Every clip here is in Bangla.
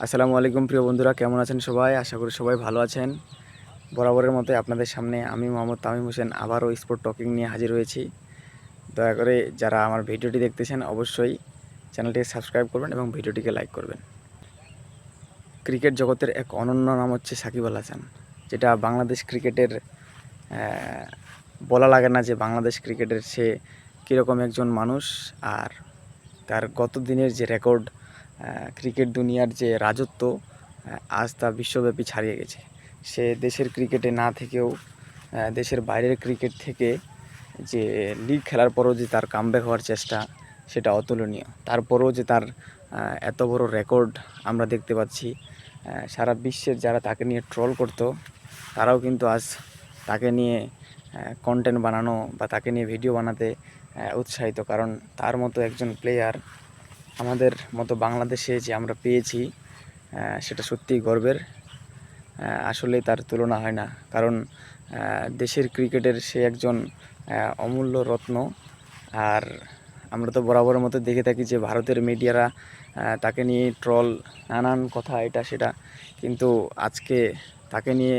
আসসালামু আলাইকুম প্রিয় বন্ধুরা, কেমন আছেন সবাই? আশা করি সবাই ভালো আছেন। বরাবরের মতোই আপনাদের সামনে আমি মোহাম্মদ তামিম হোসেন আবারও স্পোর্ট টকিং নিয়ে হাজির হয়েছি। দয়া করে যারা আমার ভিডিওটি দেখতেছেন অবশ্যই চ্যানেলটিকে সাবস্ক্রাইব করবেন এবং ভিডিওটিকে লাইক করবেন। ক্রিকেট জগতের এক অনন্য নাম হচ্ছে সাকিব আল হাসান, যেটা বাংলাদেশ ক্রিকেটের বলা লাগে না যে বাংলাদেশ ক্রিকেটের সে কীরকম একজন মানুষ। আর তার গত দিনের যে রেকর্ড, ক্রিকেট দুনিয়ার যে রাজত্ব, আজ তা বিশ্বব্যাপী ছাড়িয়ে গেছে। সে দেশের ক্রিকেটে না থেকেও দেশের বাইরের ক্রিকেট থেকে যে লিগ খেলার পরও যে তার কামব্যাক হওয়ার চেষ্টা, সেটা অতুলনীয়। তারপরেও যে তার এত বড় রেকর্ড আমরা দেখতে পাচ্ছি, সারা বিশ্বের যারা তাকে নিয়ে ট্রল করতো তারাও কিন্তু আজ তাকে নিয়ে কন্টেন্ট বানানো বা তাকে নিয়ে ভিডিও বানাতে উৎসাহিত। কারণ তার মতো একজন প্লেয়ার আমাদের মতো বাংলাদেশে যে আমরা পেয়েছি, সেটা সত্যিই গর্বের। আসলে তার তুলনা হয় না, কারণ দেশের ক্রিকেটের সে একজন অমূল্য রত্ন। আর আমরা তো বরাবরের মতো দেখে থাকি যে ভারতের মিডিয়ারা তাকে নিয়ে ট্রল, নানান কথা এটা সেটা, কিন্তু আজকে তাকে নিয়ে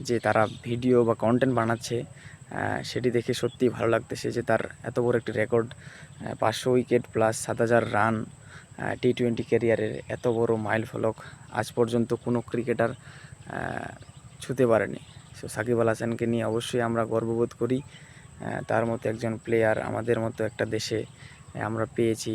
যে তারা ভিডিও বা কন্টেন্ট বানাচ্ছে, সেটি দেখে সত্যিই ভালো লাগতেছে যে তার এত বড় একটি রেকর্ড, 500 উইকেট প্লাস 7,000 রান, টি-20 ক্যারিয়ারের এত বড় মাইল ফলক আজ পর্যন্ত কোনো ক্রিকেটার ছুঁতে পারেনি। সো সাকিব আল হাসানকে নিয়ে অবশ্যই আমরা গর্ববোধ করি। তার মতো একজন প্লেয়ার আমাদের মতো একটা দেশে আমরা পেয়েছি।